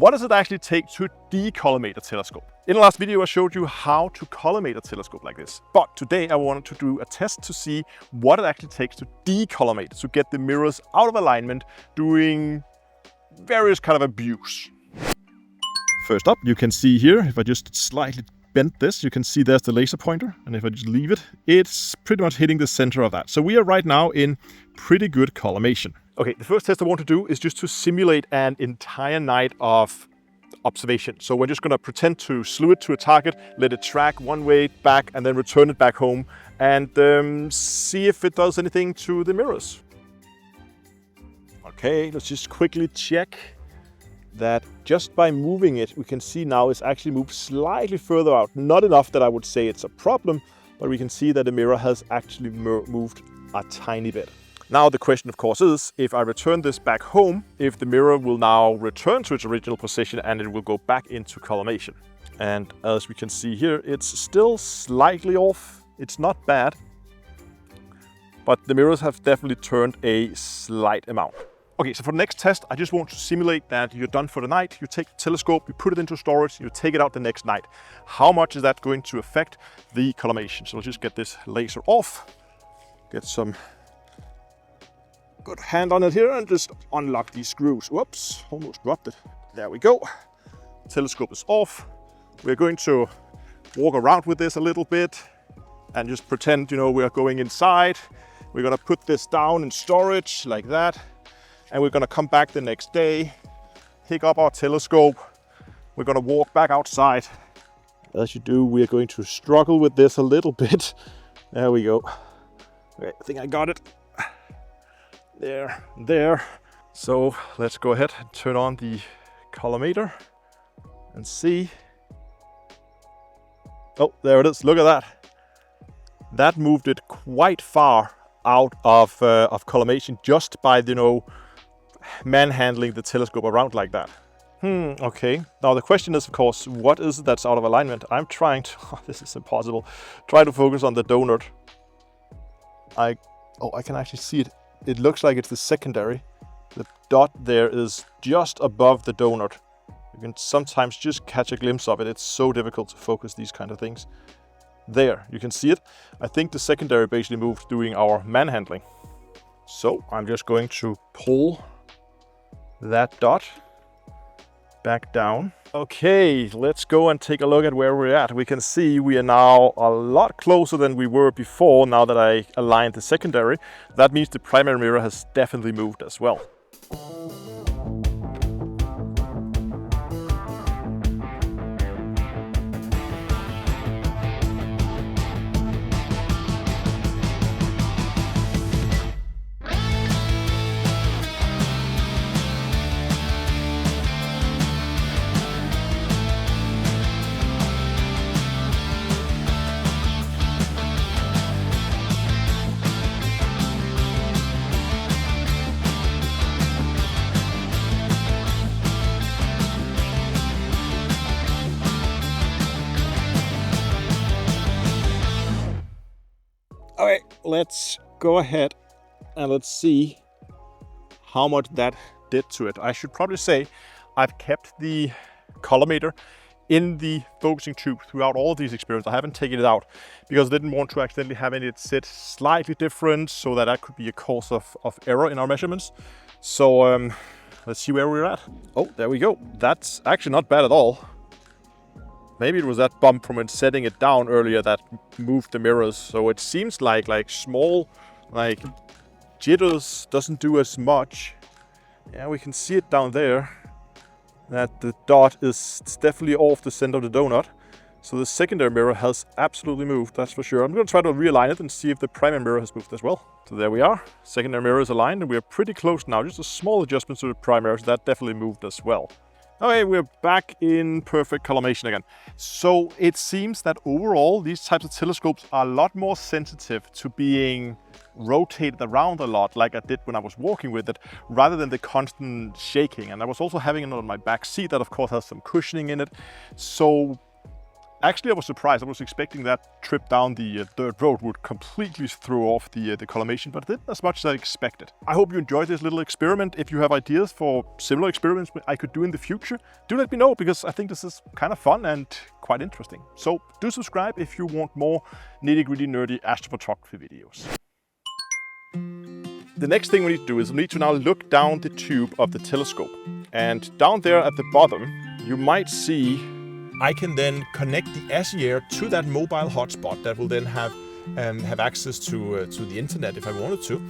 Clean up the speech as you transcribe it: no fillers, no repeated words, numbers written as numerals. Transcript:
What does it actually take to decollimate a telescope? In the last video, I showed you how to collimate a telescope like this. But today I wanted to do a test to see what it actually takes to decollimate, to get the mirrors out of alignment, doing various kind of abuse. First up, you can see here, if I just slightly bend this, you can see there's the laser pointer. And if I just leave it, it's pretty much hitting the center of that. So we are right now in pretty good collimation. Okay, the first test I want to do is just to simulate an entire night of observation. So we're just going to pretend to slew it to a target, let it track one way back and then return it back home and see if it does anything to the mirrors. Okay, let's just quickly check that just by moving it, we can see now it's actually moved slightly further out. Not enough that I would say it's a problem, but we can see that the mirror has actually moved a tiny bit. Now the question of course is, if I return this back home, if the mirror will now return to its original position and it will go back into collimation. And as we can see here, it's still slightly off. It's not bad, but the mirrors have definitely turned a slight amount. Okay, so for the next test, I just want to simulate that you're done for the night. You take the telescope, you put it into storage, you take it out the next night. How much is that going to affect the collimation? So we'll just get this laser off, get some good hand on it here and just unlock these screws. Whoops, almost dropped it. There we go. Telescope is off. We're going to walk around with this a little bit and just pretend, we are going inside. We're going to put this down in storage like that. And we're going to come back the next day, pick up our telescope. We're going to walk back outside. As you do, we are going to struggle with this a little bit. There we go. Okay, I think I got it. There. So let's go ahead and turn on the collimator and see. Oh, there it is. Look at that. That moved it quite far out of collimation just by, manhandling the telescope around like that. Okay. Now the question is, of course, what is it that's out of alignment? I'm trying to, this is impossible. Try to focus on the donut. I can actually see it. It looks like it's the secondary. The dot there is just above the donut. You can sometimes just catch a glimpse of it. It's so difficult to focus these kind of things. There, you can see it. I think the secondary basically moved doing our manhandling. So I'm just going to pull that dot back down. Okay, let's go and take a look at where we're at. We can see we are now a lot closer than we were before now that I aligned the secondary. That means the primary mirror has definitely moved as well. Okay, let's go ahead and let's see how much that did to it. I should probably say I've kept the collimator in the focusing tube throughout all of these experiments. I haven't taken it out because I didn't want to accidentally have it sit slightly different so that could be a cause of error in our measurements. So let's see where we're at. Oh, there we go. That's actually not bad at all. Maybe it was that bump from setting it down earlier that moved the mirrors. So it seems like small, jitters doesn't do as much. Yeah, we can see it down there. That the dot is definitely off the center of the donut. So the secondary mirror has absolutely moved, that's for sure. I'm going to try to realign it and see if the primary mirror has moved as well. So there we are. Secondary mirror is aligned and we're pretty close now. Just a small adjustment to the primary, so that definitely moved as well. Okay, we're back in perfect collimation again. So it seems that overall, these types of telescopes are a lot more sensitive to being rotated around a lot, like I did when I was walking with it, rather than the constant shaking. And I was also having it on my back seat that of course has some cushioning in it. So Actually, I was surprised. I was expecting that trip down the dirt road would completely throw off the collimation, but it didn't as much as I expected. I hope you enjoyed this little experiment. If you have ideas for similar experiments I could do in the future, do let me know, because I think this is kind of fun and quite interesting. So do subscribe if you want more nitty-gritty, nerdy astrophotography videos. The next thing we need to do is we need to now look down the tube of the telescope. And down there at the bottom, you might see I can then connect the ASI air to that mobile hotspot that will then have access to the internet if I wanted to.